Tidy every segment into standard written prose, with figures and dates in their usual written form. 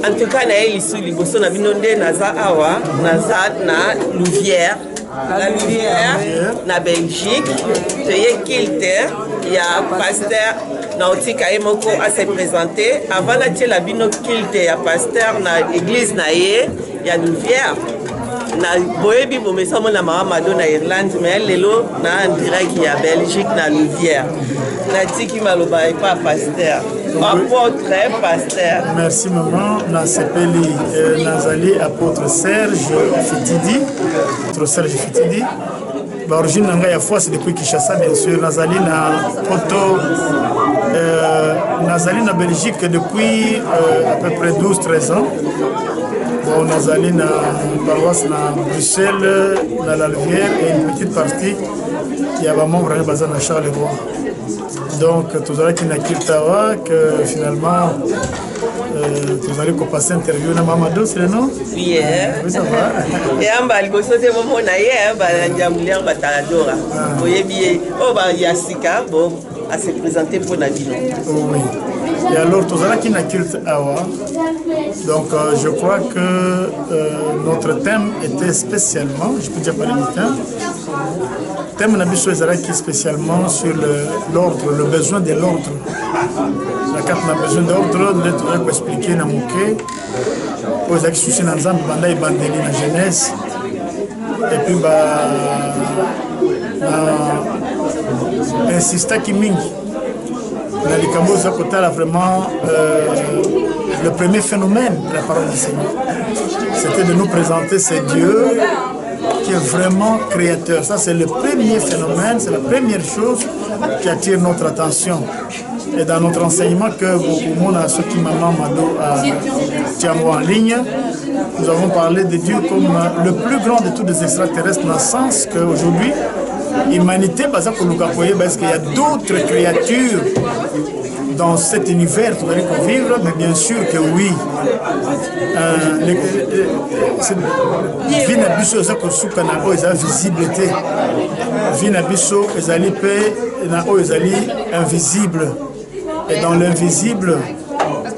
En tout cas, na Louvière. La Louvière, na Belgique, il y a pasteur Nautica Emoko à se présenter. Avant la bino kilte, il y a pasteur na église naie, il y a Louvière. Na boyebi bomesa mona Mahamado na Irlande, mais lelo na en direct il y a Belgique na Louvière. Na tiki maloba et pas pasteur. Apôtre pasteur. Merci maman. Na sepeli Nazali apôtre Serge Fitidi. Apôtre Serge Fitidi. L'origine nanga ya foi c'est depuis Kinshasa bien sûr. Nazali na poto Nazali na Belgique depuis à peu près 12-13 ans. Bon, Nazali na paroisse na Bruxelles, na la Louvière et une petite partie qui a vraiment vraiment basé na Charleroi. Donc, tout à l'heure, qui n'a Kiltawa, que finalement, vous allez passer interview na Mamadou, c'est le nom? Oui, ça va. Et en bas, il faut sauter mon naïe, Bandiamoulier, Bataladora. Vous voyez bien, oh, Yassika, bon, à se présenter pour Nadino. Oui. Et alors, tout à l'heure, qui n'a Kiltawa, donc je crois que notre thème était spécialement, je peux dire pas le thème. Le thème Nabiso Ezaraki spécialement sur l'ordre, le besoin de l'ordre. La carte n'a besoin d'ordre, nous devons expliquer dans Mouké. Pour les actions dans Zambie, Banda et Bandeli la jeunesse. Et puis, insista Kimingi. Dans les Cambos, Zakota, vraiment le premier phénomène de la parole du Seigneur. C'était de nous présenter ces dieux qui est vraiment créateur. Ça, c'est le premier phénomène, c'est la première chose qui attire notre attention. Et dans notre enseignement que beaucoup a ceux qui maman Mado a Tiamo en ligne, nous avons parlé de Dieu comme le plus grand de tous les extraterrestres, dans le sens qu'aujourd'hui, l'humanité, parce qu'il y a d'autres créatures dans cet univers qu'on va vivre, mais bien sûr que oui. Vinabiso Zakosuka na oza visibilité. Vinabiso ezali pe na ezali invisible. Et dans l'invisible,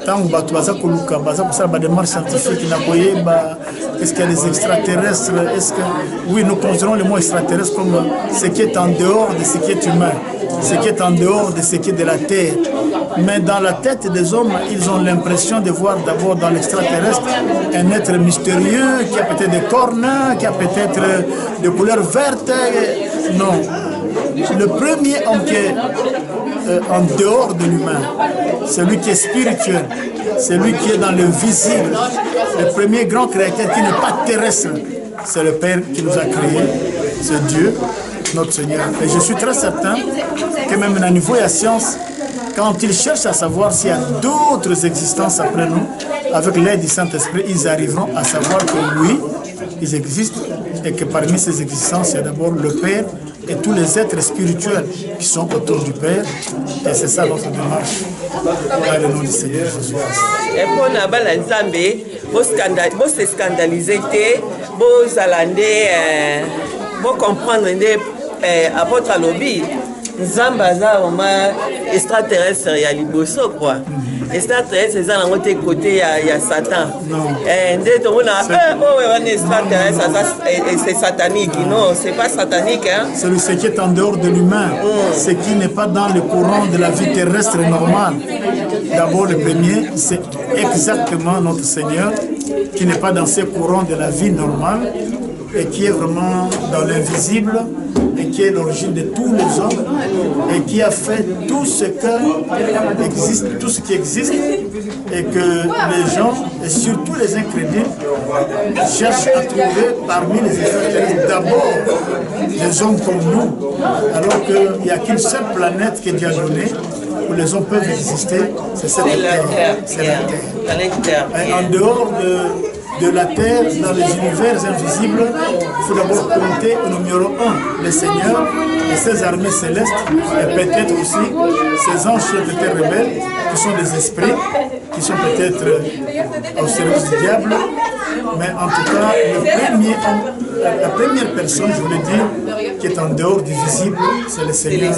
tant que baza koluka baza pour ça ba démarche scientifique na koyeba est-ce qu'il y a des extraterrestres, est-ce que oui, nous considérons le mot extraterrestre comme ce qui est en dehors de ce qui est humain, ce qui est en dehors de ce qui est de la terre. Mais dans la tête des hommes, ils ont l'impression de voir d'abord dans l'extraterrestre un être mystérieux qui a peut-être des cornes, qui a peut-être de couleur verte. Non. Le premier homme qui est en dehors de l'humain, celui qui est spirituel, celui qui est dans le visible, le premier grand créateur qui n'est pas terrestre, c'est le Père qui nous a créés, c'est Dieu, notre Seigneur. Et je suis très certain que même à niveau de la science, quand ils cherchent à savoir s'il y a d'autres existences après nous, avec l'aide du Saint-Esprit, ils arriveront à savoir que oui, ils existent et que parmi ces existences, il y a d'abord le Père et tous les êtres spirituels qui sont autour du Père. Et c'est ça notre démarche. Dans le nom du Seigneur Jésus. Et pour Nabal Nzambe, vous se scandalisez, vous allez comprendre à votre lobby. Nzambaza vraiment extraterrestre ya liboso quoi. Extraterrestre c'est dans l'autre côté ya Satan. Et tout le monde a extraterrestre c'est satanique. Non, c'est pas satanique hein. C'est ce qui est en dehors de l'humain, ce qui n'est pas dans le courant de la vie terrestre normale. D'abord le premier, c'est exactement notre Seigneur qui n'est pas dans ce courant de la vie normale et qui est vraiment dans l'invisible et qui est l'origine de tous les hommes et qui a fait tout ce qui existe et que les gens et surtout les incrédules cherchent à trouver parmi les extraterrestres d'abord des hommes comme nous, alors qu'il n'y a qu'une seule planète qui est déjà donnée où les hommes peuvent exister, c'est cette terre. C'est la Terre. Et en dehors de la Terre, dans les univers invisibles, il faut d'abord compter au numéro 1, le Seigneur et ses armées célestes, et peut-être aussi ces anges de terre rebelles, qui sont des esprits, qui sont peut-être au service du diable, mais en tout cas, la première personne, je voulais dire, qui est en dehors du visible, c'est le Seigneur.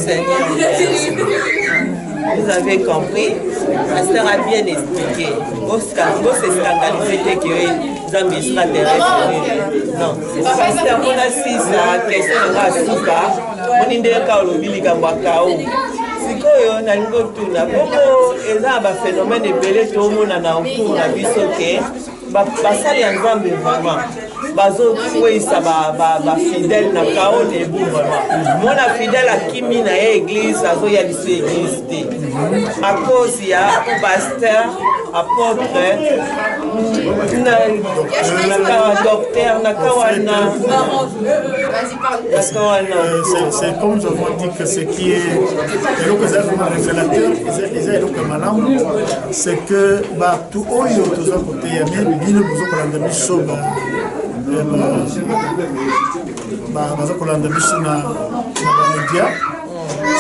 vous avez compris. Pasteur a bien expliqué. Vous c'est scandalisé que Zambie sera terrestre. Non. Pasteur, on a 6 questions à Souka. On est d'accord au Bilikamwakao. Sikoyo na lingo tuna boko eza ba phénomène ebele to mona na autour na biso ke ba basali ya Nzambe vraiment bazo kwesa ba fidèle na kao ne bu vraiment mona fidèle akimi na église azo ya biso église te à cause ya pasteur apôtre na docteur na kawana. C'est comme je vous dis que ce qui est révélateur, c'est que tout oyo tous à côté ya mais bino bozo kolanda biso bazo kolanda biso na média.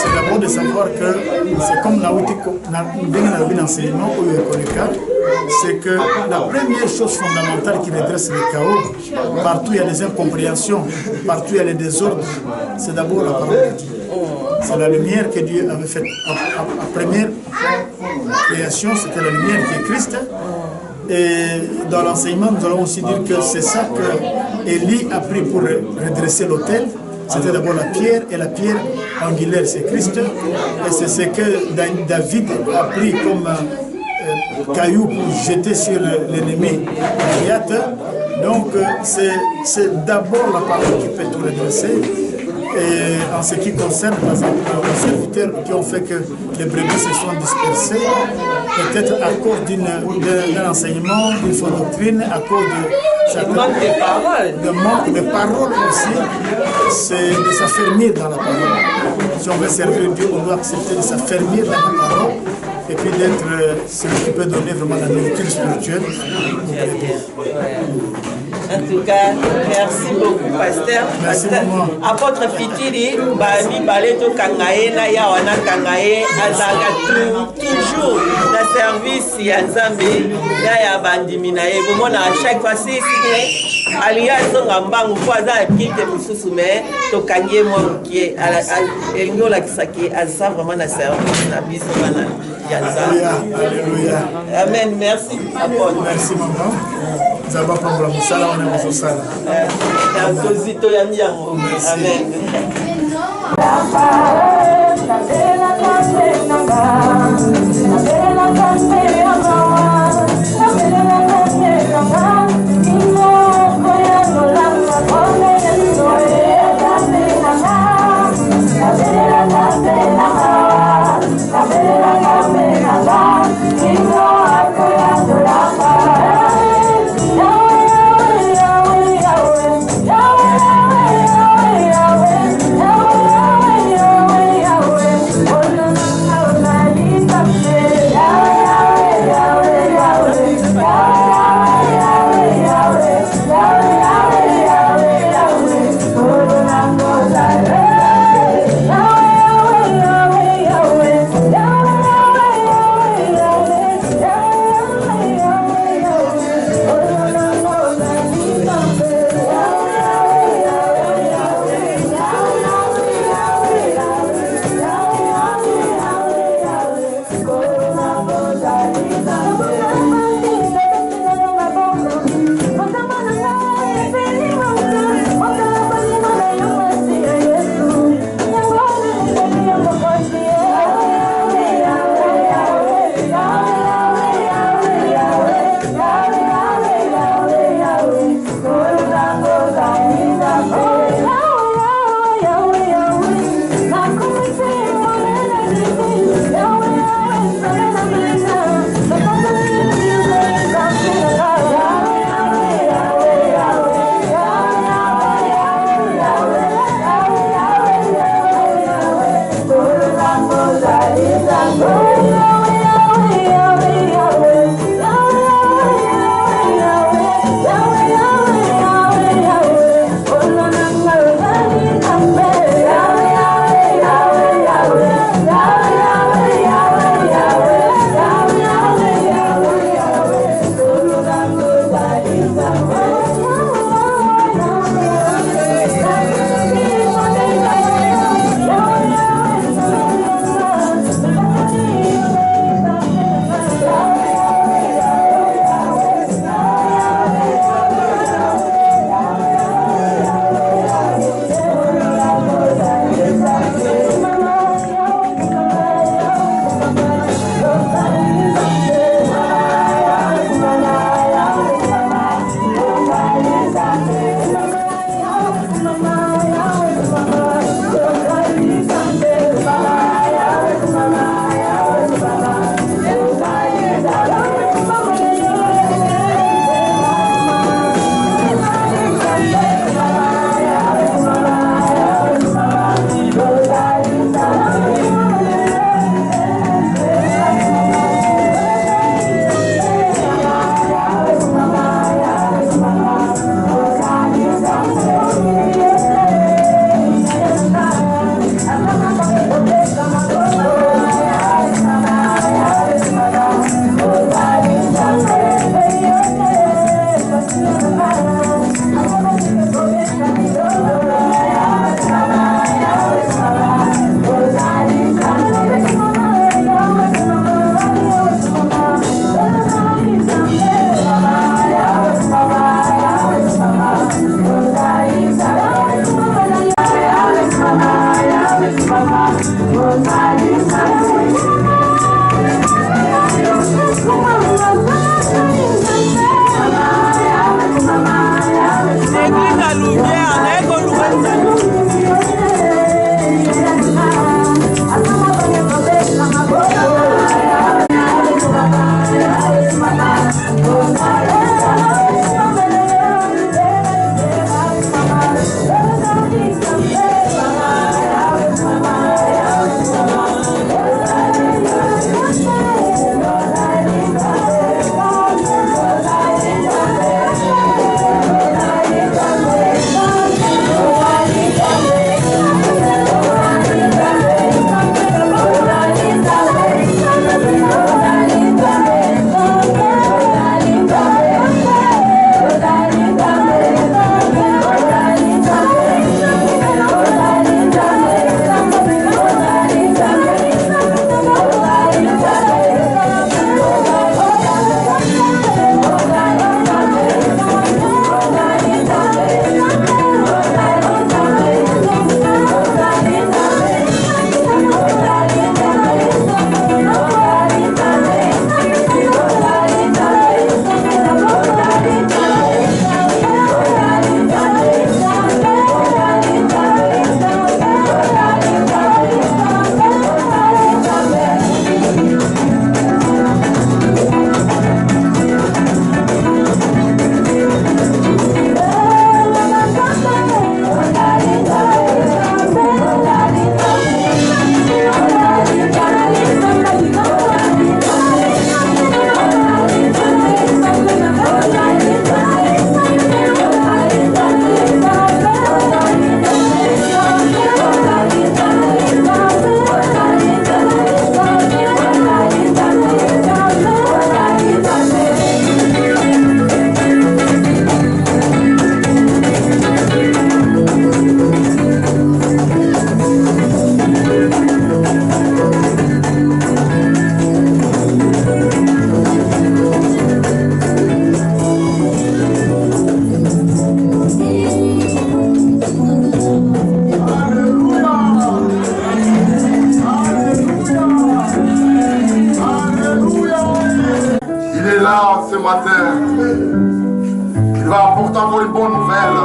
C'est d'abord de savoir que c'est comme dans l'enseignement ou c'est que la première chose fondamentale qui redresse le chaos, partout il y a des incompréhensions, partout il y a les désordres, c'est d'abord la parole de Dieu. C'est la lumière que Dieu avait faite. La première création, c'était la lumière qui est Christ. Et dans l'enseignement, nous allons aussi dire que c'est ça que Élie a pris pour redresser l'autel. C'était d'abord la pierre, et la pierre angulaire, c'est Christ. Et c'est ce que David a pris comme caillou pour jeter sur l'ennemi Goliath. Donc c'est d'abord la parole qui peut tout redresser. Et en ce qui concerne, par exemple, les serviteurs qui ont fait que les brebis se sont dispersés, peut-être à cause d'un enseignement, d'une fausse doctrine, à cause de manque de paroles aussi, c'est de s'affermir dans la parole. Si on veut servir Dieu, on doit accepter de s'affermir dans la parole et puis d'être celui qui peut donner vraiment la nourriture spirituelle. En tout cas, merci beaucoup, pasteur. Apôtre Fitiri, Bami Baleto Kangaye, Naya Wana Kangaye, Azaga toujours dans service ya Nzambe, Naya Bandiminaye. Bon, à chaque fois, c'est Alia Zongambangu, Foaza, Kite Moussousoume, Tokanye Mouki, Eliola Kisaki, Aza vraiment dans service, Nabi Somana. Alléluia. Amen, merci, apôtre. Merci, maman. Zaba Pambla Moussala, on est au Sala. Amen. là ce matin. Il va apporter encore une bonne nouvelle.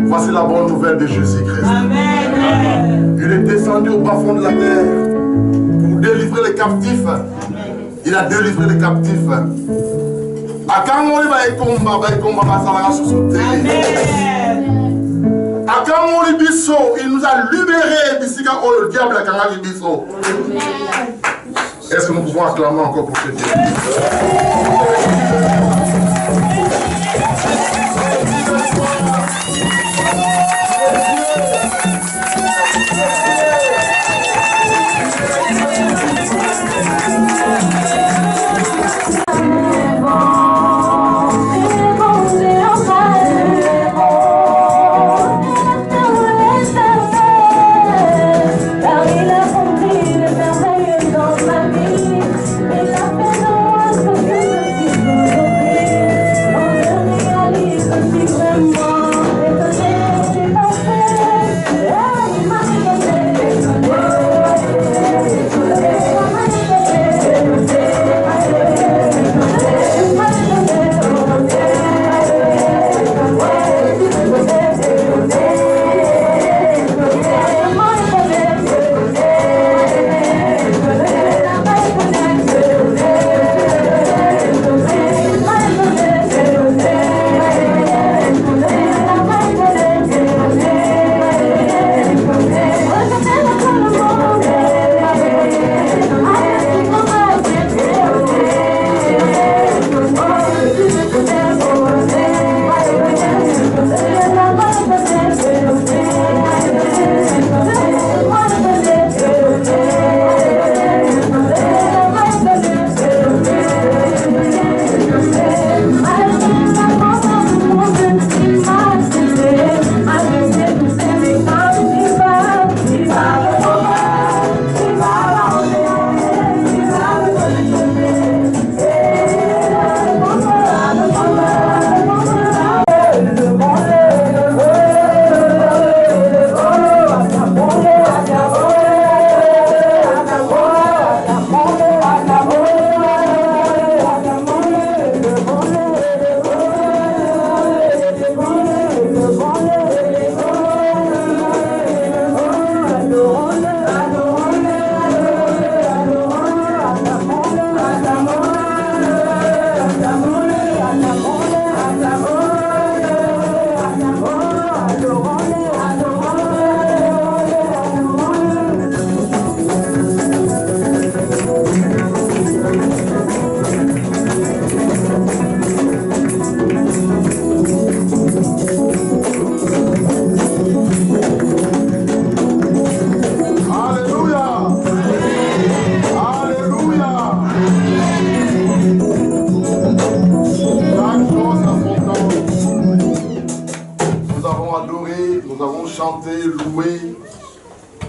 Voici la bonne nouvelle de Jésus-Christ. Il est descendu au bas fond de la terre pour délivrer les captifs. Il a délivré les captifs. À quand on va y combattre sur son terre. À quand on il nous a libérés d'ici quand le diable a quand biso. Est-ce que nous pouvons acclamer encore pour ce Dieu?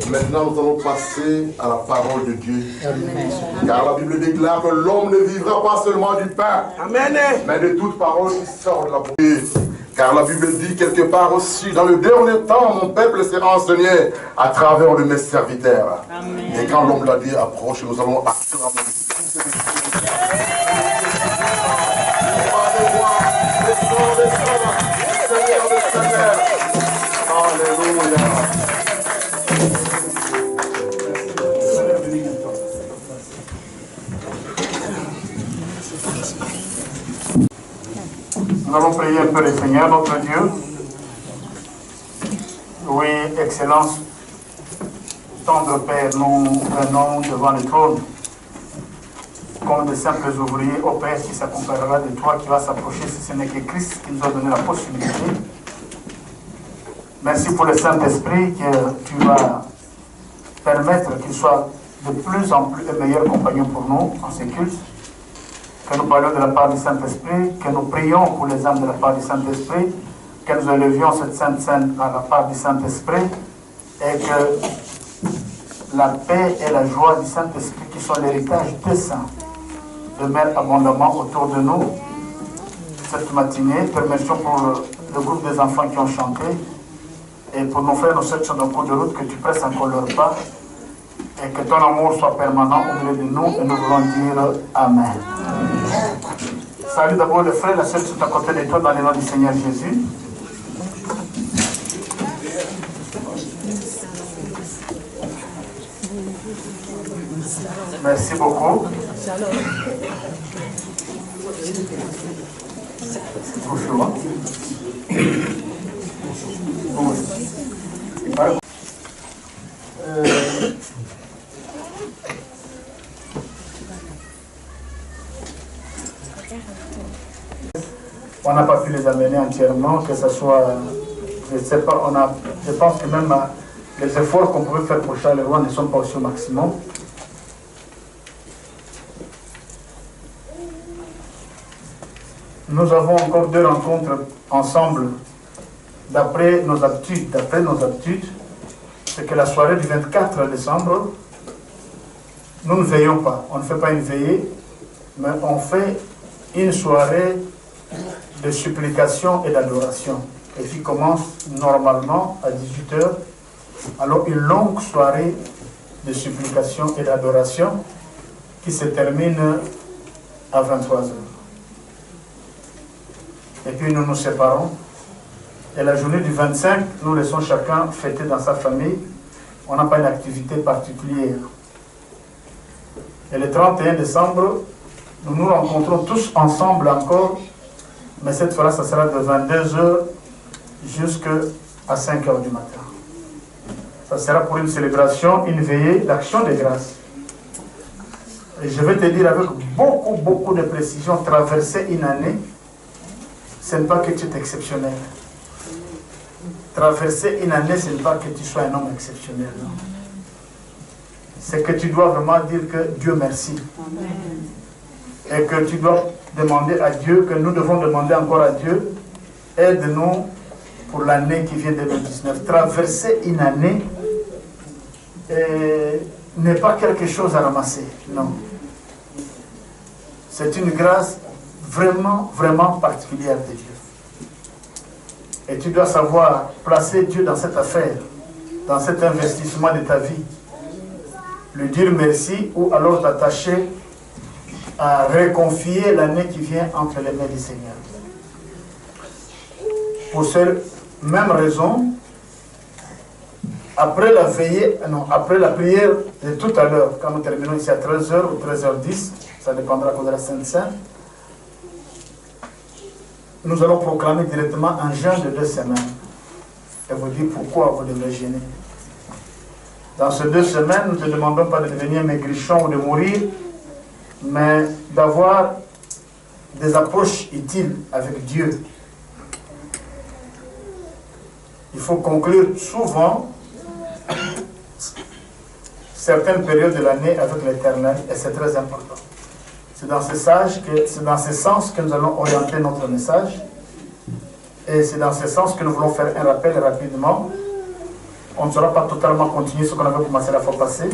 Maintenant, nous allons passer à la parole de Dieu. Amen. Car la Bible déclare que l'homme ne vivra pas seulement du pain, amen, mais de toute parole qui sort de la bouche. Car la Bible dit quelque part aussi, dans le dernier temps, mon peuple sera enseigné à travers de mes serviteurs. Amen. Et quand l'homme l'a dit, approche, nous allons acclamer. Alléluia. Nous allons prier un peu le Seigneur, notre Dieu. Oui, Excellence, tendre Père, nous venons devant le trône comme de simples ouvriers au Père qui s'accompagnera de toi, qui va s'approcher, si ce n'est que Christ qui nous a donné la possibilité. Merci pour le Saint-Esprit que tu vas permettre qu'il soit de plus en plus le meilleur compagnon pour nous en ces cultes. Que nous parlions de la part du Saint-Esprit, que nous prions pour les âmes de la part du Saint-Esprit, que nous élevions cette sainte scène à la part du Saint-Esprit, et que la paix et la joie du Saint-Esprit, qui sont l'héritage des saints, demeurent abondamment autour de nous. Cette matinée, te remercions pour le groupe des enfants qui ont chanté, et pour nos frères, nos sœurs qui sont en cours de route, que tu presses encore leur pas, et que ton amour soit permanent au milieu de nous, et nous voulons dire Amen. Salut d'abord les frères, la sœur qui sont à côté de toi dans le nom du Seigneur Jésus. Merci beaucoup. Bonjour. On n'a pas pu les amener entièrement, que ce soit, je ne sais pas, je pense que même les efforts qu'on pouvait faire pour Charleroi ne sont pas aussi au maximum. Nous avons encore 2 rencontres ensemble d'après nos habitudes. C'est que la soirée du 24 décembre, nous ne veillons pas. On ne fait pas une veillée, mais on fait une soirée de supplication et d'adoration. Et qui commence normalement à 18 h. Alors une longue soirée de supplication et d'adoration qui se termine à 23 h. Et puis nous nous séparons. Et la journée du 25, nous laissons chacun fêter dans sa famille. On n'a pas une activité particulière. Et le 31 décembre, nous nous rencontrons tous ensemble encore. Mais cette fois-là, ça sera de 22 h jusqu'à 5 h du matin. Ça sera pour une célébration, une veillée d'action de grâce. Et je vais te dire avec beaucoup de précision, traverser une année, ce n'est pas que tu es exceptionnel. Traverser une année, ce n'est pas que tu sois un homme exceptionnel. C'est que tu dois vraiment dire que Dieu merci. Et que tu dois demander à Dieu, que nous devons demander encore à Dieu, aide-nous pour l'année qui vient 2019. Traverser une année n'est pas quelque chose à ramasser, non. C'est une grâce vraiment particulière de Dieu. Et tu dois savoir placer Dieu dans cette affaire, dans cet investissement de ta vie. Lui dire merci ou alors t'attacher à reconfier l'année qui vient entre les mains du Seigneur. Pour cette même raison, après la veillée, après la prière de tout à l'heure, quand nous terminons ici à 13 h ou 13 h 10, ça dépendra de la Sainte-Sainte, nous allons proclamer directement un jeûne de 2 semaines. Et vous dire pourquoi vous devez jeûner. Dans ces 2 semaines, nous ne te demandons pas de devenir maigrichon ou de mourir, mais d'avoir des approches utiles avec Dieu. Il faut conclure souvent certaines périodes de l'année avec l'Éternel, et c'est très important. C'est dans ce sens que nous allons orienter notre message, et c'est dans ce sens que nous voulons faire un rappel rapidement. On ne saura pas totalement continuer ce qu'on avait commencé la fois passée.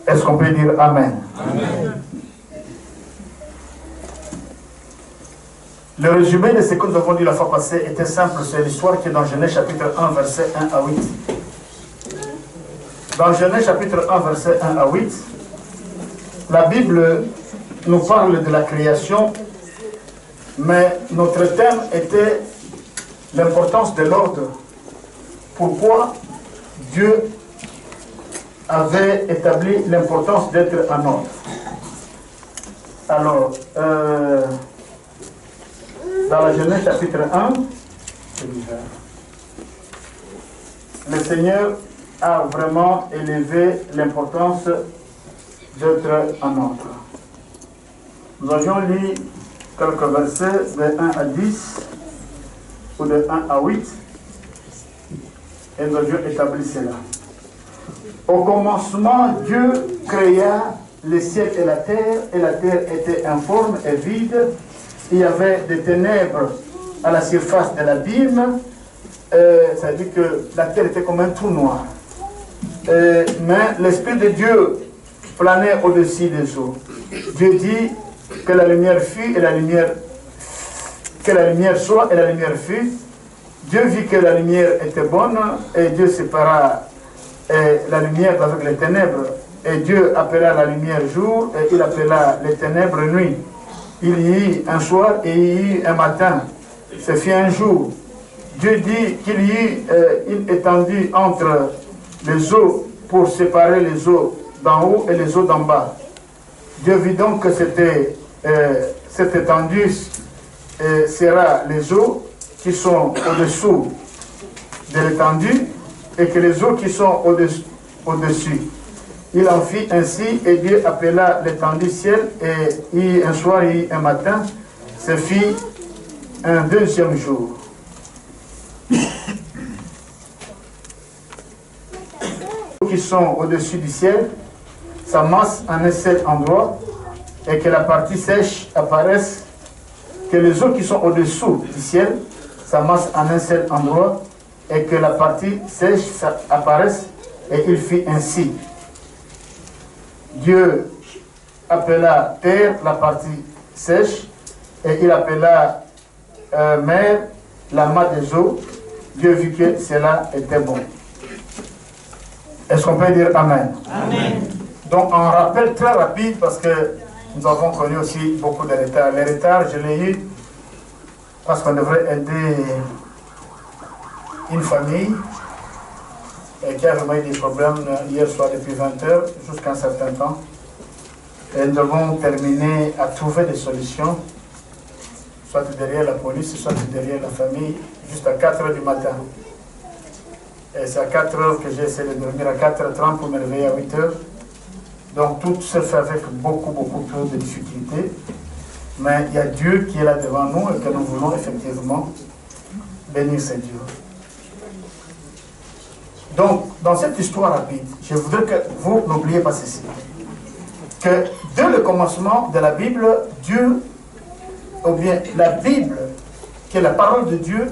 Est-ce qu'on peut dire Amen? Amen. Le résumé de ce que nous avons dit la fois passée était simple. C'est l'histoire qui est dans Genèse chapitre 1, verset 1 à 8. Dans Genèse chapitre 1, verset 1 à 8, la Bible nous parle de la création, mais notre thème était l'importance de l'ordre. Pourquoi Dieu avait établi l'importance d'être en ordre. Alors, dans la Genèse chapitre 1, le Seigneur a vraiment élevé l'importance d'être en ordre. Nous avions lu quelques versets de 1 à 10 ou de 1 à 8 et nous avions établi cela. Au commencement, Dieu créa le ciel et la terre était informe et vide. Il y avait des ténèbres à la surface de l'abîme, c'est-à-dire que la terre était comme un trou noir. Mais l'Esprit de Dieu planait au-dessus des eaux. Dieu dit que la lumière fut et que la lumière soit et la lumière fut. Dieu vit que la lumière était bonne et Dieu sépara la lumière avec les ténèbres. Et Dieu appela la lumière jour, et il appela les ténèbres nuit. Il y eut un soir et il y eut un matin. Ce fut un jour. Dieu dit qu'il y eut une étendue entre les eaux pour séparer les eaux d'en haut et les eaux d'en bas. Dieu vit donc que cette étendue sera les eaux qui sont au-dessous de l'étendue et que les eaux qui sont au-dessus. Il en fit ainsi et Dieu appela l'étendue ciel et un soir et un matin, ce fit un deuxième jour. Qui sont au-dessus du ciel s'amassent en un seul endroit et que la partie sèche apparaisse, que les eaux qui sont au-dessous du ciel s'amassent en un seul endroit et que la partie sèche apparaisse, et il fit ainsi. Dieu appela terre la partie sèche et il appela mer la masse des eaux. Dieu vit que cela était bon. Est-ce qu'on peut dire Amen? Amen. Donc, un rappel très rapide parce que nous avons connu aussi beaucoup de retards. Les retards, je l'ai eu parce qu'on devrait aider une famille qui a vraiment eu des problèmes hier soir depuis 20 h jusqu'à un certain temps. Et nous avons terminé à trouver des solutions, soit derrière la police, soit derrière la famille, juste à 4 h du matin. Et c'est à 4 h que j'ai essayé de dormir à 4 h 30 pour me réveiller à 8 h. Donc tout se fait avec beaucoup de difficultés. Mais il y a Dieu qui est là devant nous et que nous voulons effectivement bénir ce Dieu. Donc, dans cette histoire rapide, je voudrais que vous n'oubliez pas ceci. Que dès le commencement de la Bible, Dieu, ou bien la Bible, qui est la parole de Dieu,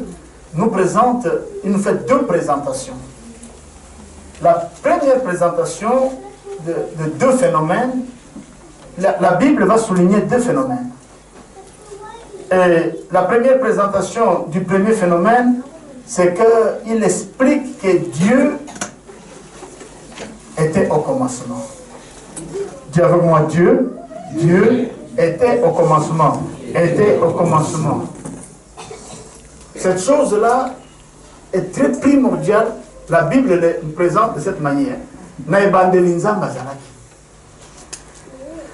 nous présente, il nous fait deux présentations. La première présentation de deux phénomènes, la Bible va souligner deux phénomènes. Et la première présentation du premier phénomène, c'est qu'il explique que Dieu était au commencement. Dis avec moi, Dieu était au commencement. Était au commencement. Cette chose-là est très primordiale. La Bible le présente de cette manière.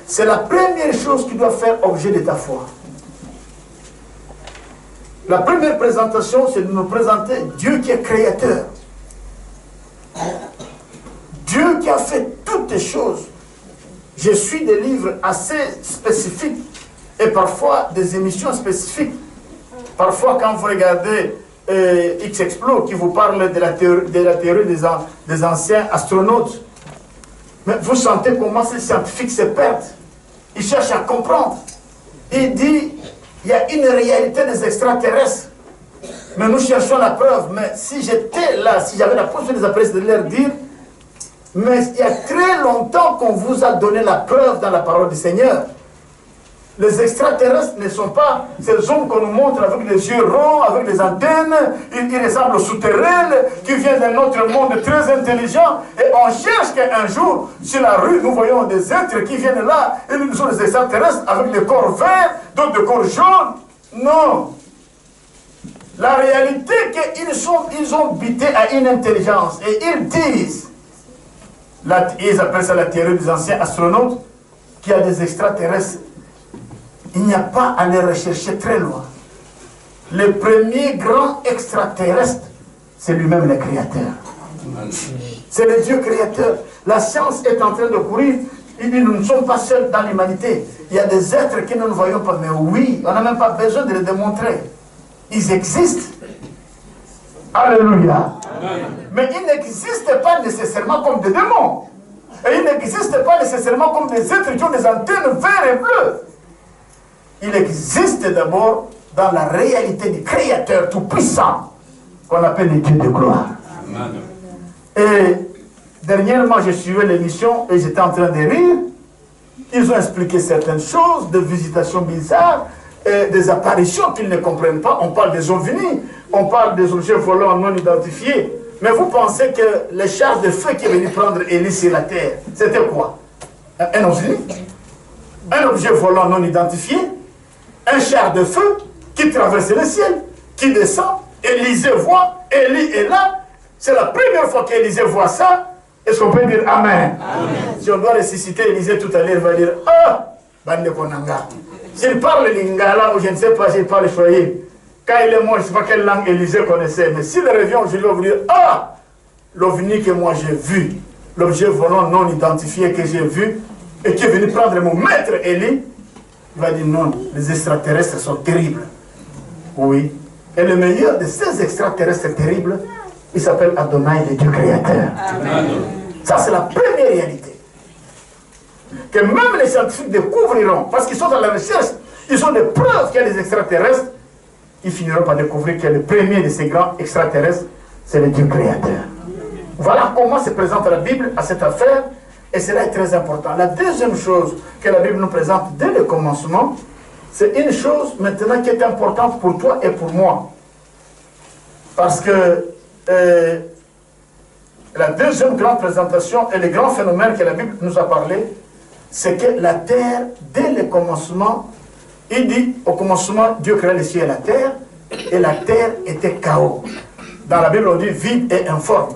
C'est la première chose qui doit faire objet de ta foi. La première présentation, c'est de nous présenter Dieu qui est créateur. Dieu qui a fait toutes les choses. Je suis des livres assez spécifiques et parfois des émissions spécifiques. Parfois, quand vous regardez X-Explo qui vous parle de la théorie des anciens astronautes, mais vous sentez comment ces scientifiques se perdent. Ils cherchent à comprendre. Il dit, il y a une réalité des extraterrestres. Mais nous cherchons la preuve. Mais si j'étais là, si j'avais la possibilité des appareils de leur dire, mais il y a très longtemps qu'on vous a donné la preuve dans la parole du Seigneur. Les extraterrestres ne sont pas ces hommes qu'on nous montre avec les yeux ronds, avec les antennes, ils ressemblent aux souterrains, qui viennent d'un autre monde très intelligent. Et on cherche qu'un jour, sur la rue, nous voyons des êtres qui viennent là, et nous sommes des extraterrestres avec des corps verts, d'autres des corps jaunes. Non. La réalité, qu'ils ont buté à une intelligence. Et ils disent, ils appellent ça la théorie des anciens astronautes, qu'il y a des extraterrestres. Il n'y a pas à les rechercher très loin. Le premier grand extraterrestre, c'est lui-même le créateur. C'est le Dieu créateur. La science est en train de courir. Nous ne sommes pas seuls dans l'humanité. Il y a des êtres que nous ne voyons pas. Mais oui, on n'a même pas besoin de les démontrer. Ils existent. Alléluia. Mais ils n'existent pas nécessairement comme des démons. Et ils n'existent pas nécessairement comme des êtres qui ont des antennes vertes et bleues. Il existe d'abord dans la réalité du Créateur tout-puissant, qu'on appelle le Dieu de gloire. Amen. Et dernièrement, je suivais l'émission et j'étais en train de rire. Ils ont expliqué certaines choses, des visitations bizarres, des apparitions qu'ils ne comprennent pas. On parle des ovnis, on parle des objets volants non identifiés. Mais vous pensez que le char de feu qui est venu prendre Élie sur la terre, c'était quoi? Un ovni? Un objet volant non identifié? Un char de feu qui traverse le ciel, qui descend, Élisée voit, Élie est là. C'est la première fois qu'Élisée voit ça. Est-ce qu'on peut dire Amen? Amen. Si on doit ressusciter Élisée tout à l'heure, il va dire ah, bande konanga. S'il parle lingala ou je ne sais pas s'il parle choyé, quand il est mort, je ne sais pas quelle langue Élisée connaissait, mais s'il revient aujourd'hui, il va vous dire ah, l'ovni que moi j'ai vu, l'objet volant non identifié que j'ai vu et qui est venu prendre mon maître Élie, il va dire non, les extraterrestres sont terribles. Oui. Et le meilleur de ces extraterrestres terribles, il s'appelle Adonai, le Dieu créateur. Amen. Ça, c'est la première réalité. Que même les scientifiques découvriront, parce qu'ils sont dans la recherche, ils ont des preuves qu'il y a des extraterrestres, ils finiront par découvrir que le premier de ces grands extraterrestres, c'est le Dieu créateur. Voilà comment se présente la Bible à cette affaire, et cela est très important. La deuxième chose que la Bible nous présente dès le commencement, c'est une chose maintenant qui est importante pour toi et pour moi. Parce que la deuxième grande présentation et le grand phénomène que la Bible nous a parlé, c'est que la terre, dès le commencement, il dit au commencement, Dieu créa les cieux et la terre était chaos. Dans la Bible, on dit vide et informe.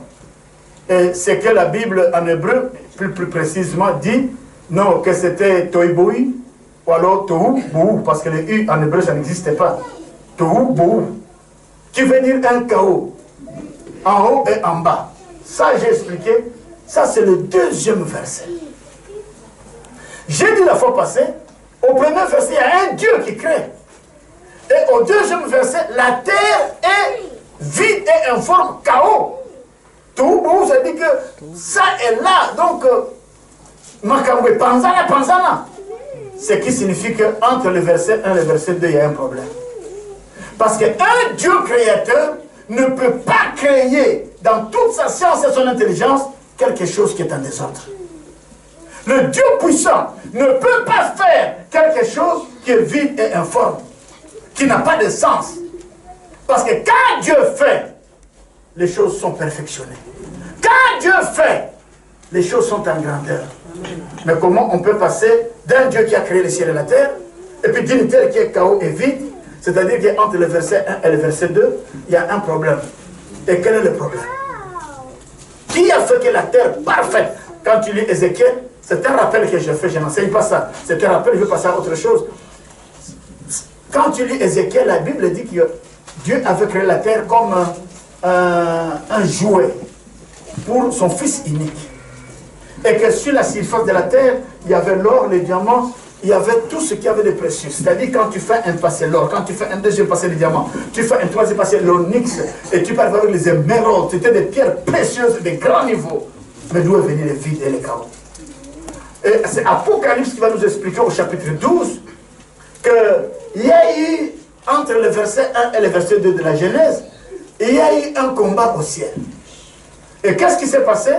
Et c'est que la Bible en hébreu, plus précisément, dit non, que c'était toiboui, ou alors tohu, bohu, parce que le u en hébreu, ça n'existait pas. Tohu, bohu, qui veut dire un chaos, en haut et en bas. Ça, j'ai expliqué, ça c'est le deuxième verset. J'ai dit la fois passée, au premier verset, il y a un Dieu qui crée. Et au deuxième verset, la terre est vide et informe, chaos. Tout bout, ça dit que ça est là. Donc, Makambwe, Panzana, Panzana. Ce qui signifie qu'entre le verset 1 et le verset 2, il y a un problème. Parce qu'un Dieu créateur ne peut pas créer dans toute sa science et son intelligence quelque chose qui est en désordre. Le Dieu puissant ne peut pas faire quelque chose qui est vide et informe, qui n'a pas de sens. Parce que quand Dieu fait, les choses sont perfectionnées. Quand Dieu fait, les choses sont en grandeur. Mais comment on peut passer d'un Dieu qui a créé le ciel et la terre, et puis d'une terre qui est chaos et vide, c'est-à-dire qu'entre le verset 1 et le verset 2, il y a un problème. Et quel est le problème? Qui a fait que la terre parfaite, quand tu lis Ézéchiel, c'est un rappel que je fais, je n'enseigne pas ça, c'est un rappel, je veux passer à autre chose. Quand tu lis Ézéchiel, la Bible dit que Dieu avait créé la terre comme un jouet pour son fils unique. Et que sur la surface de la terre, il y avait l'or, les diamants, il y avait tout ce qu'il y avait de précieux. C'est-à-dire quand tu fais un passé l'or, quand tu fais un deuxième passé les diamants, tu fais un troisième passé l'onyx, et tu parles avec les émeraudes, c'était des pierres précieuses de grand niveau. Mais d'où est venu le vide et le chaos? Et c'est Apocalypse qui va nous expliquer au chapitre 12 qu'il y a eu, entre le verset 1 et le verset 2 de la Genèse, il y a eu un combat au ciel. Et qu'est-ce qui s'est passé?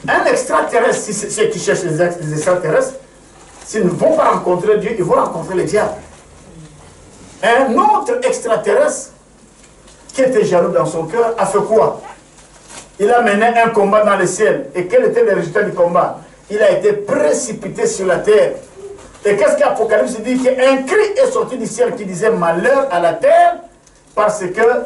Un extraterrestre, ceux qui cherchent les extraterrestres, s'ils ne vont pas rencontrer Dieu, ils vont rencontrer le diable. Un autre extraterrestre, qui était jaloux dans son cœur, a fait quoi? Il a mené un combat dans le ciel. Et quel était le résultat du combat? Il a été précipité sur la terre. Et qu'est-ce qu'Apocalypse dit? Qu'un cri est sorti du ciel qui disait malheur à la terre, parce que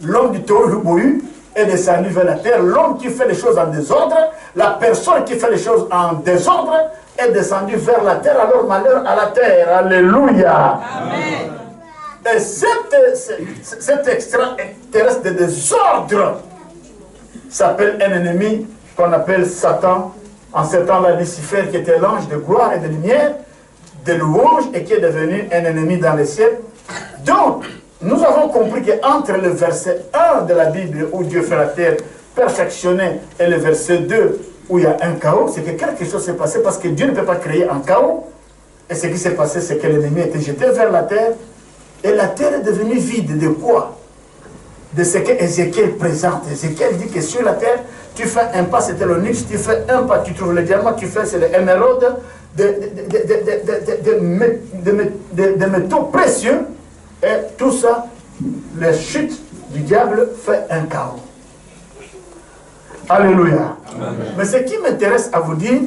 l'homme du Tohu est descendu vers la terre. L'homme qui fait les choses en désordre, la personne qui fait les choses en désordre, est descendue vers la terre. Alors malheur à la terre. Alléluia. Amen. Et cet extraterrestre de désordre s'appelle un ennemi qu'on appelle Satan. En ce temps-là, Lucifer, qui était l'ange de gloire et de lumière, de louange, et qui est devenu un ennemi dans le ciel. Donc, nous avons compris qu'entre le verset 1 de la Bible, où Dieu fait la terre perfectionnée, et le verset 2, où il y a un chaos, c'est que quelque chose s'est passé, parce que Dieu ne peut pas créer un chaos. Et ce qui s'est passé, c'est que l'ennemi était jeté vers la terre, et la terre est devenue vide. De quoi? De ce que Ézéchiel présente. Ézéchiel dit que sur la terre, tu fais un pas, c'était l'onyx, tu fais un pas, tu trouves le diamant, tu fais, c'est l'émeraude, des métaux précieux, et tout ça, la chute du diable fait un chaos. Alléluia. Amen. Mais ce qui m'intéresse à vous dire,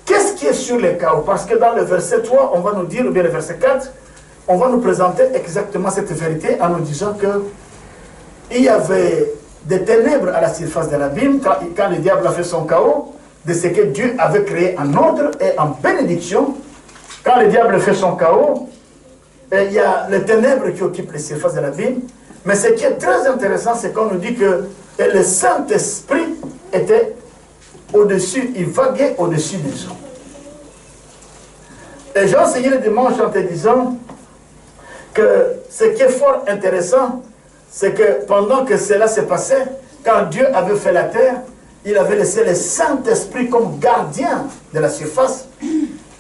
qu'est-ce qui est sur les chaos? Parce que dans le verset 3, on va nous dire, ou bien le verset 4, on va nous présenter exactement cette vérité en nous disant que il y avait des ténèbres à la surface de l'abîme quand le diable a fait son chaos, de ce que Dieu avait créé en ordre et en bénédiction. Quand le diable fait son chaos, il y a les ténèbres qui occupent la surface de l'abîme. Mais ce qui est très intéressant, c'est qu'on nous dit que le Saint-Esprit était au-dessus, il vaguait au-dessus des eaux. Et j'ai enseigné le dimanche en te disant que ce qui est fort intéressant, c'est que pendant que cela se passait, quand Dieu avait fait la terre, il avait laissé le Saint-Esprit comme gardien de la surface,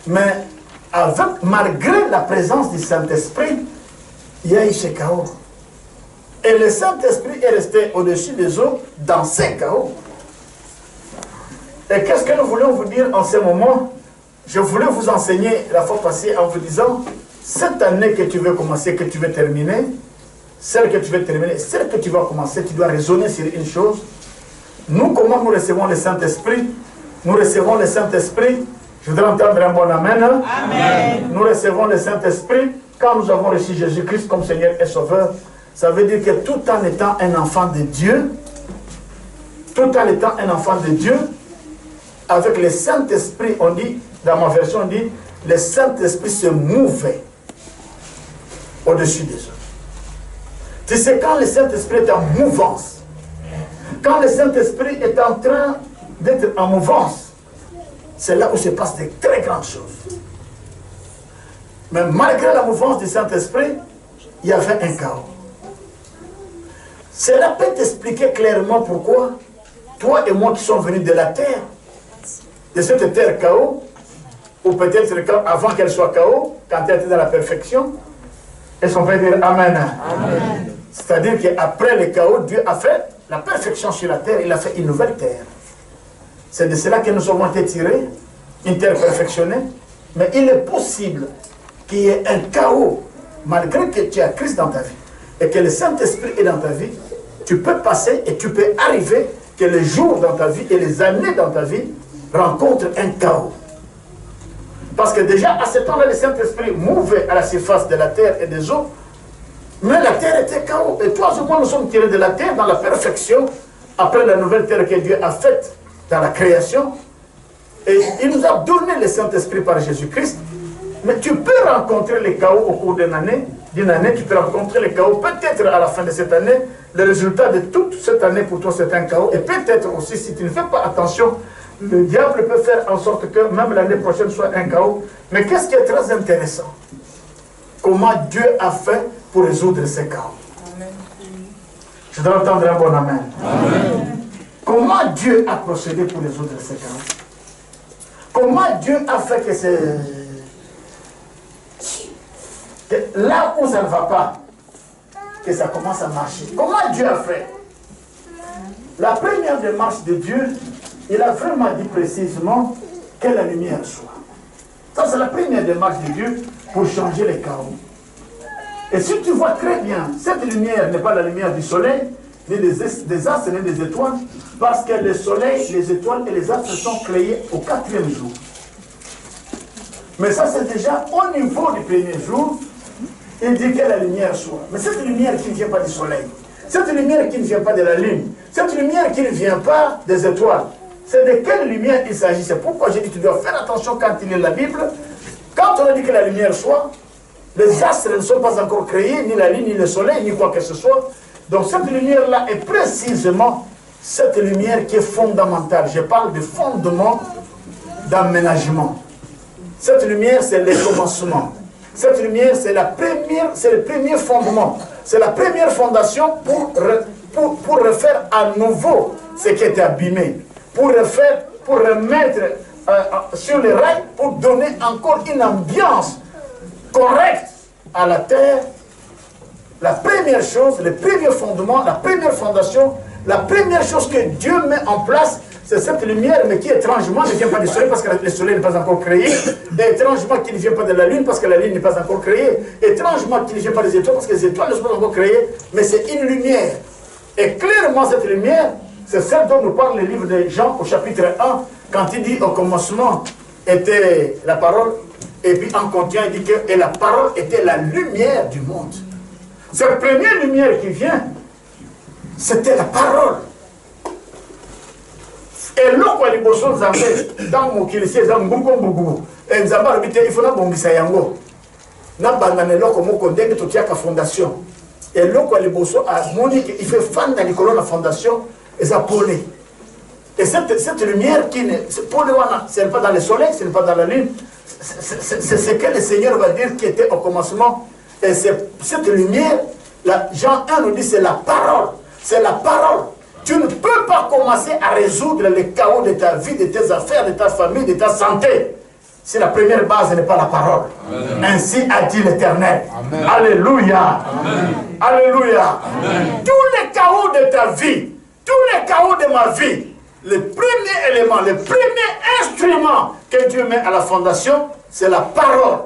mais malgré la présence du Saint-Esprit, il y a eu ce chaos. Et le Saint-Esprit est resté au-dessus des eaux dans ces chaos. Et qu'est-ce que nous voulons vous dire en ce moment? Je voulais vous enseigner la fois passée en vous disant, cette année que tu veux commencer, que tu veux terminer, celle que tu veux terminer, celle que tu vas commencer, tu dois raisonner sur une chose. Nous, comment nous recevons le Saint-Esprit? Nous recevons le Saint-Esprit, je voudrais entendre un bon amen. Amen. Nous recevons le Saint-Esprit quand nous avons reçu Jésus-Christ comme Seigneur et Sauveur. Ça veut dire que tout en étant un enfant de Dieu, tout en étant un enfant de Dieu, avec le Saint-Esprit, on dit, dans ma version, on dit, le Saint-Esprit se mouvait au-dessus des eaux. Tu sais, quand le Saint-Esprit est en mouvance, quand le Saint-Esprit est en train d'être en mouvance, c'est là où se passent de très grandes choses. Mais malgré la mouvance du Saint-Esprit, il y avait un chaos. Cela peut t'expliquer clairement pourquoi toi et moi qui sommes venus de la terre, de cette terre chaos, ou peut-être avant qu'elle soit chaos, quand elle était dans la perfection, et on peut dire Amen. Amen. C'est-à-dire qu'après le chaos, Dieu a fait la perfection sur la terre, il a fait une nouvelle terre. C'est de cela que nous avons été tirés, une terre perfectionnée, mais il est possible qu'il y ait un chaos, malgré que tu as Christ dans ta vie, et que le Saint-Esprit est dans ta vie, tu peux passer et tu peux arriver que les jours dans ta vie et les années dans ta vie rencontrent un chaos. Parce que déjà, à ce temps-là, le Saint-Esprit mouvait à la surface de la terre et des eaux, mais la terre était chaos. Et toi et moi, nous sommes tirés de la terre dans la perfection, après la nouvelle terre que Dieu a faite dans la création. Et il nous a donné le Saint-Esprit par Jésus-Christ. Mais tu peux rencontrer les chaos au cours d'une année, tu peux rencontrer les chaos peut-être à la fin de cette année. Le résultat de toute cette année pour toi c'est un chaos. Et peut-être aussi si tu ne fais pas attention, le diable peut faire en sorte que même l'année prochaine soit un chaos. Mais qu'est-ce qui est très intéressant? Comment Dieu a fait pour résoudre ces chaos? Amen. Je dois entendre un bon amen. Amen. Comment Dieu a procédé pour résoudre ces chaos? Comment Dieu a fait que c'est... là où ça ne va pas, que ça commence à marcher. Comment Dieu a fait? La première démarche de Dieu, il a vraiment dit précisément que la lumière soit. Ça, c'est la première démarche de Dieu pour changer les chaos. Et si tu vois très bien, cette lumière n'est pas la lumière du soleil, ni des astres, ni des étoiles, parce que le soleil, les étoiles et les astres sont créés au 4e jour. Mais ça, c'est déjà au niveau du premier jour. Il dit que la lumière soit. Mais cette lumière qui ne vient pas du soleil, cette lumière qui ne vient pas de la lune, cette lumière qui ne vient pas des étoiles, c'est de quelle lumière il s'agit? C'est pourquoi j'ai dit que tu dois faire attention quand tu lis la Bible. Quand on a dit que la lumière soit, les astres ne sont pas encore créés, ni la lune, ni le soleil, ni quoi que ce soit. Donc cette lumière-là est précisément cette lumière qui est fondamentale. Je parle de fondement d'aménagement. Cette lumière, c'est le commencement. Cette lumière, c'est le premier fondement. C'est la première fondation pour refaire à nouveau ce qui était abîmé. Pour remettre sur les rails, pour donner encore une ambiance correcte à la terre. La première chose, le premier fondement, la première fondation, la première chose que Dieu met en place, c'est cette lumière, mais qui étrangement ne vient pas du soleil parce que le soleil n'est pas encore créé, et étrangement qui ne vient pas de la lune parce que la lune n'est pas encore créée, étrangement qui ne vient pas des étoiles parce que les étoiles ne sont pas encore créées, mais c'est une lumière. Et clairement cette lumière, C'est ça dont nous parle le livre de Jean au chapitre 1, quand il dit au commencement était la parole, et puis en continuant il dit que et la parole était la lumière du monde. Cette première lumière qui vient, c'était la parole. Et là, quand les choses dans mon kilisi, dans mon bougou, et nous avons habité, il faut que yango. Na banane là comme on connaît que tout y a qu'à fondation. Et là, quand les bossos a Monique, il fait fan dans les colonnes de fondation, et ça polé. Et cette lumière qui n'est pas dans le soleil, ce n'est pas dans la lune. C'est ce que le Seigneur va dire qui était au commencement. Et cette lumière, Jean 1 nous dit c'est la parole. C'est la parole. Tu ne peux pas commencer à résoudre les chaos de ta vie, de tes affaires, de ta famille, de ta santé, si la première base n'est pas la parole. Amen. Ainsi a dit l'Éternel. Alléluia. Amen. Alléluia. Amen. Tous les chaos de ta vie, tous les chaos de ma vie, le premier élément, le premier instrument que Dieu met à la fondation, c'est la parole.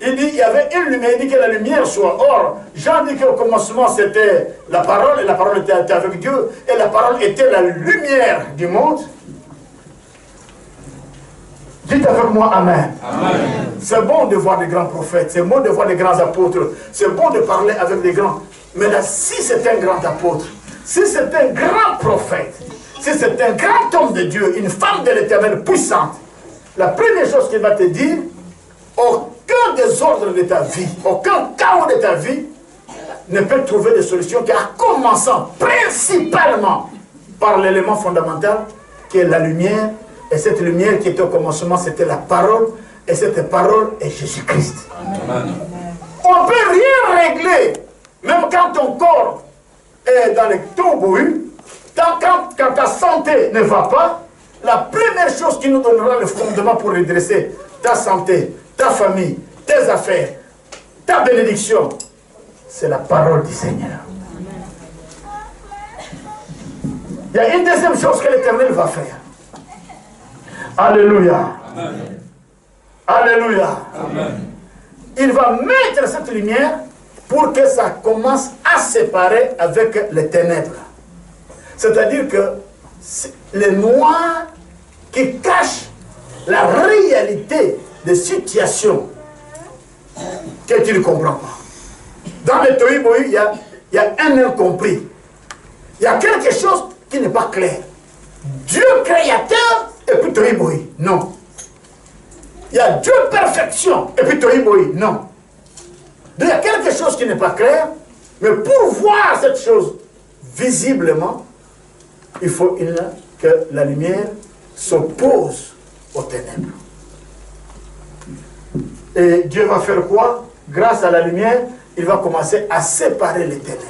Il dit, il y avait une lumière, il dit que la lumière soit. Or, Jean dit qu'au commencement c'était la parole, et la parole était avec Dieu, et la parole était la lumière du monde. Dites avec moi Amen. Amen. C'est bon de voir des grands prophètes, c'est bon de voir des grands apôtres, c'est bon de parler avec des grands. Mais là, si c'est un grand apôtre, si c'est un grand prophète, si c'est un grand homme de Dieu, une femme de l'Éternel puissante, la première chose qu'il va te dire, aucun désordre de ta vie, aucun chaos de ta vie ne peut trouver de solution qu'en commençant principalement par l'élément fondamental qui est la lumière. Et cette lumière qui était au commencement, c'était la parole. Et cette parole est Jésus-Christ. On ne peut rien régler, même quand ton corps est dans les tourbouilles, quand ta santé ne va pas, la première chose qui nous donnera le fondement pour redresser ta santé, ta famille, tes affaires, ta bénédiction, c'est la parole du Seigneur. Il y a une deuxième chose que l'Éternel va faire. Alléluia. Amen. Alléluia. Amen. Il va mettre cette lumière pour que ça commence à séparer avec les ténèbres. C'est-à-dire que les noirs qui cachent la réalité des situations que tu ne comprends pas. Dans le Toïboï, il y a un incompris. Il y a quelque chose qui n'est pas clair. Dieu créateur et puis Toïboï, non. Il y a Dieu perfection et puis Toïboï, non. Il y a quelque chose qui n'est pas clair, mais pour voir cette chose visiblement, il faut que la lumière s'oppose aux ténèbres. Et Dieu va faire quoi? Grâce à la lumière, il va commencer à séparer les ténèbres.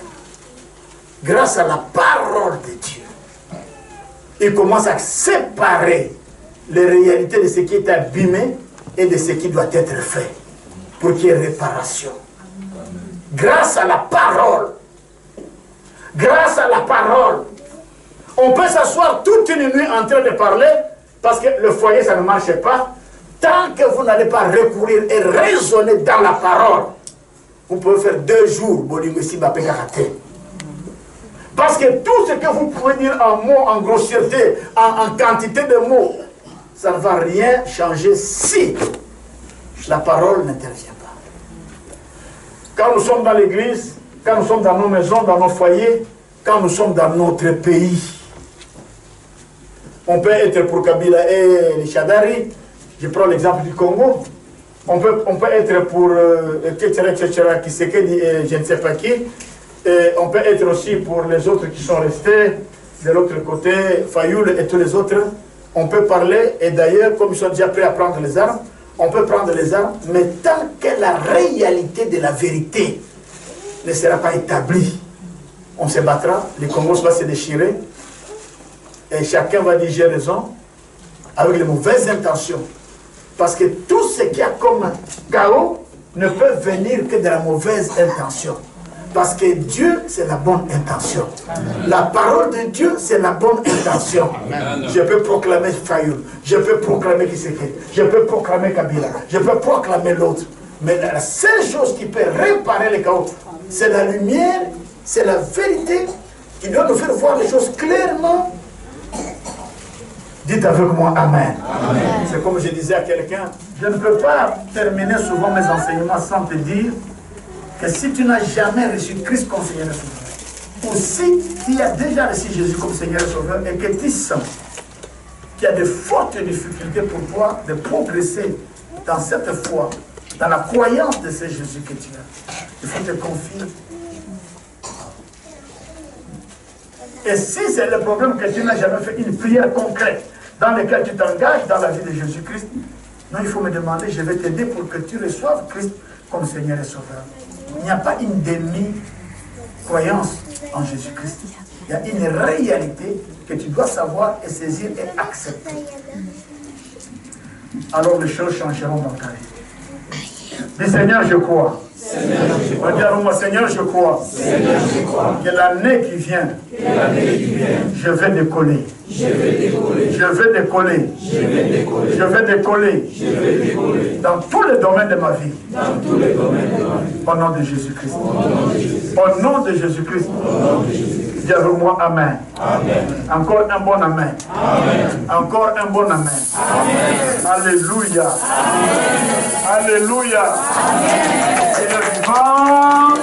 Grâce à la parole de Dieu, il commence à séparer les réalités de ce qui est abîmé et de ce qui doit être fait pour qu'il y ait réparation. Grâce à la parole. Grâce à la parole. On peut s'asseoir toute une nuit en train de parler parce que le foyer, ça ne marche pas. Tant que vous n'allez pas recourir et raisonner dans la parole, vous pouvez faire 2 jours. Parce que tout ce que vous pouvez dire en mots, en grossièreté, en quantité de mots, ça ne va rien changer si la parole n'intervient pas. Quand nous sommes dans l'église, quand nous sommes dans nos maisons, dans nos foyers, quand nous sommes dans notre pays, on peut être pour Kabila et les Chadari. Je prends l'exemple du Congo. On peut être pour Kisekedi et je ne sais pas qui. Et on peut être aussi pour les autres qui sont restés de l'autre côté, Fayoul et tous les autres. On peut parler, et d'ailleurs, comme ils sont déjà prêts à prendre les armes, on peut prendre les armes, mais tant que la réalité de la vérité ne sera pas établie, on se battra, les Congos vont se déchirer, et chacun va dire j'ai raison, avec les mauvaises intentions. Parce que tout ce qu'il y a comme chaos ne peut venir que de la mauvaise intention. Parce que Dieu, c'est la bonne intention. Amen. La parole de Dieu, c'est la bonne intention. Amen. Je peux proclamer Fayoul, je peux proclamer Kisekedi, je peux proclamer Kabila, je peux proclamer l'autre. Mais la seule chose qui peut réparer les chaos, c'est la lumière, c'est la vérité, Il doit nous faire voir les choses clairement. Dites avec moi Amen. C'est comme je disais à quelqu'un, je ne peux pas terminer souvent mes enseignements sans te dire que si tu n'as jamais reçu Christ comme Seigneur et Sauveur, ou si tu as déjà reçu Jésus comme Seigneur et Sauveur et que tu sens qu'il y a de fortes difficultés pour toi de progresser dans cette foi, dans la croyance de ce Jésus que tu as, il faut te confier. Et si c'est le problème que tu n'as jamais fait une prière concrète dans laquelle tu t'engages dans la vie de Jésus-Christ, non, il faut me demander, je vais t'aider pour que tu reçoives Christ comme Seigneur et Sauveur. Il n'y a pas une demi-croyance en Jésus-Christ. Il y a une réalité que tu dois savoir et saisir et accepter. Alors les choses changeront dans ta vie. Dis Seigneur, je crois. Regarde-moi, Seigneur, je crois. Que l'année qui vient, je vais décoller. Je vais décoller dans tous les domaines de ma vie. Au nom de Jésus-Christ. Au nom de Jésus-Christ. Dis avec moi Amen. Encore un bon Amen. Encore un bon Amen. Alléluia. Alléluia. Et le vivant.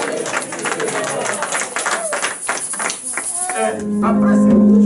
Et après c'est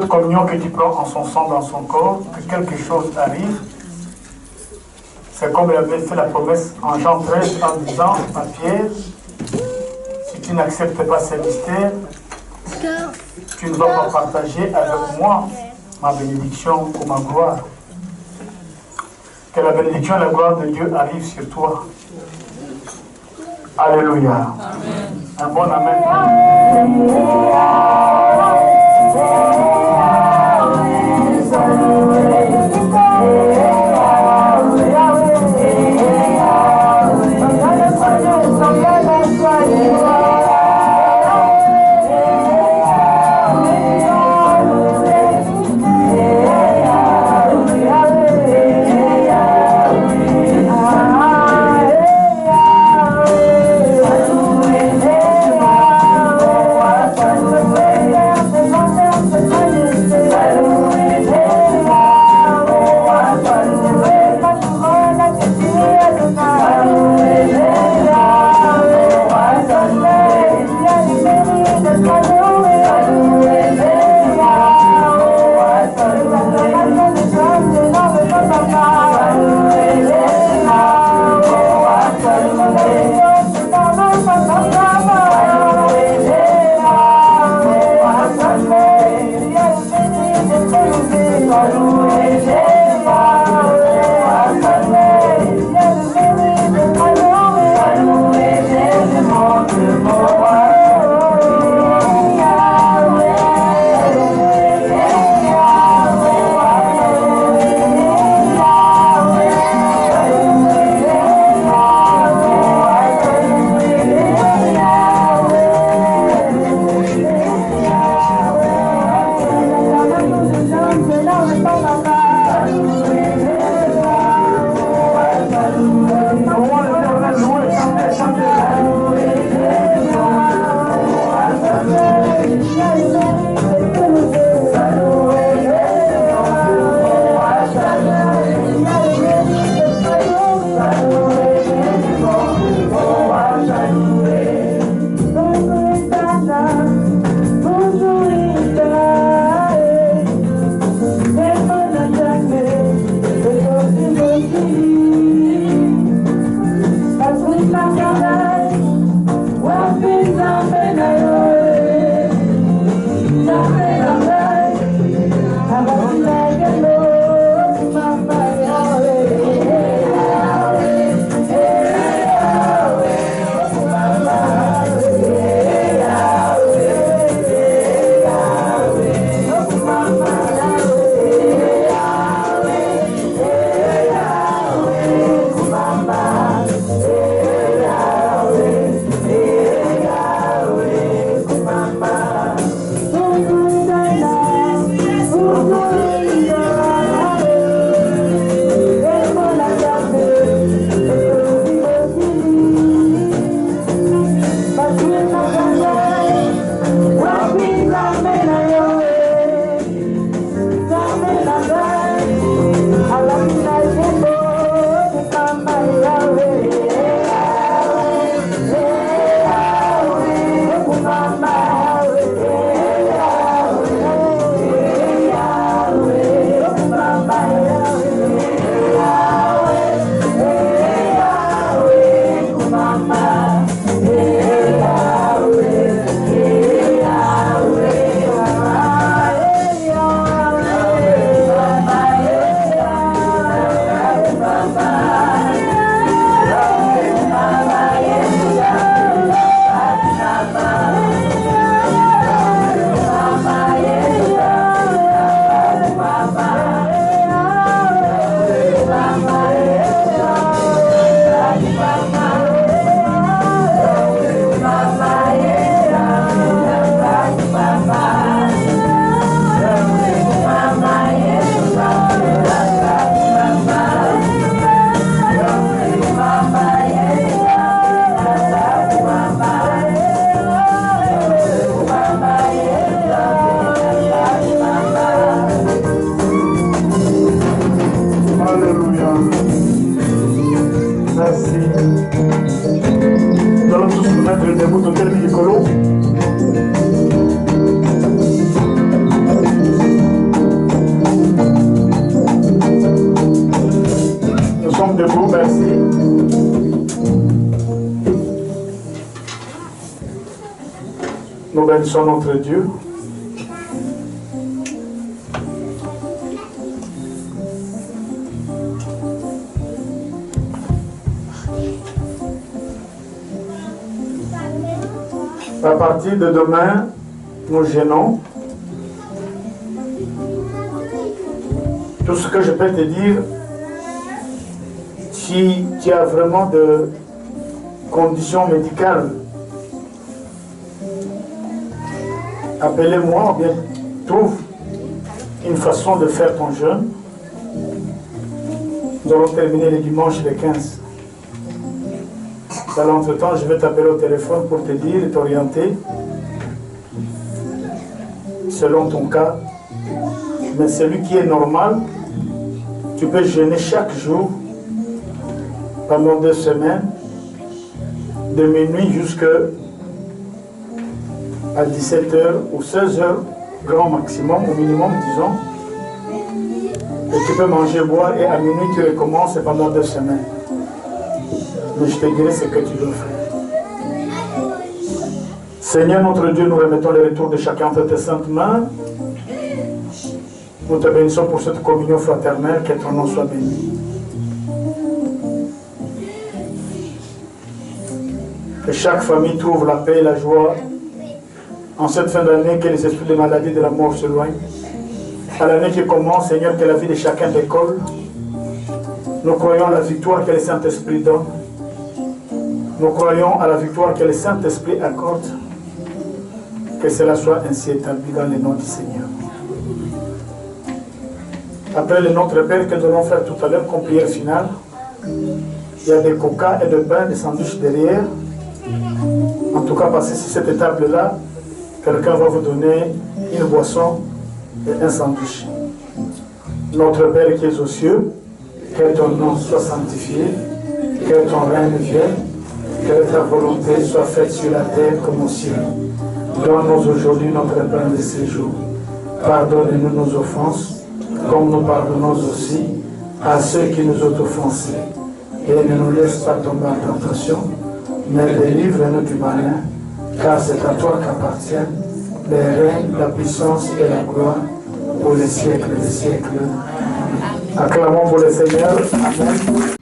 cette communion que tu prends en son sang, dans son corps, que quelque chose arrive. C'est comme il avait fait la promesse en Jean 13 en disant à Pierre, si tu n'acceptes pas ces mystères, tu ne vas pas partager avec moi ma bénédiction ou ma gloire. Que la bénédiction et la gloire de Dieu arrivent sur toi. Alléluia. Amen. Un bon amen. Nous bénissons notre Dieu. À partir de demain, nous gênons. Tout ce que je peux te dire, si tu as vraiment de conditions médicales, appelez-moi ou bien trouve une façon de faire ton jeûne. Nous allons terminer le dimanche le 15. Dans l'entretemps, je vais t'appeler au téléphone pour te dire et t'orienter selon ton cas. Mais celui qui est normal, tu peux jeûner chaque jour pendant 2 semaines, de minuit jusqu'à 17h ou 16h, grand maximum, au minimum, disons. Et tu peux manger, boire, et à minuit, tu recommences pendant 2 semaines. Mais je te dirai ce que tu dois faire. Seigneur notre Dieu, nous remettons le retour de chacun entre tes saintes mains. Nous te bénissons pour cette communion fraternelle, que ton nom soit béni. Que chaque famille trouve la paix et la joie en cette fin d'année, que les esprits de maladie et de la mort s'éloignent. À l'année qui commence, Seigneur, que la vie de chacun décolle. Nous croyons à la victoire que le Saint-Esprit donne. Nous croyons à la victoire que le Saint-Esprit accorde. Que cela soit ainsi établi dans le nom du Seigneur. Après le Notre Père que nous allons faire tout à l'heure comme prière finale, il y a des coca et de pain, des sandwichs derrière. En tout cas, passez sur cette table-là, quelqu'un va vous donner une boisson et un sandwich. Notre Père qui es aux cieux, que ton nom soit sanctifié, que ton règne vienne, que ta volonté soit faite sur la terre comme au ciel. Donne-nous aujourd'hui notre pain de ce jour. Pardonne-nous nos offenses, comme nous pardonnons aussi à ceux qui nous ont offensés. Et ne nous laisse pas tomber en tentation, mais délivre-nous du malin, car c'est à toi qu'appartiennent le règne, la puissance et la gloire pour les siècles des siècles. Acclamons pour le Seigneur. Amen.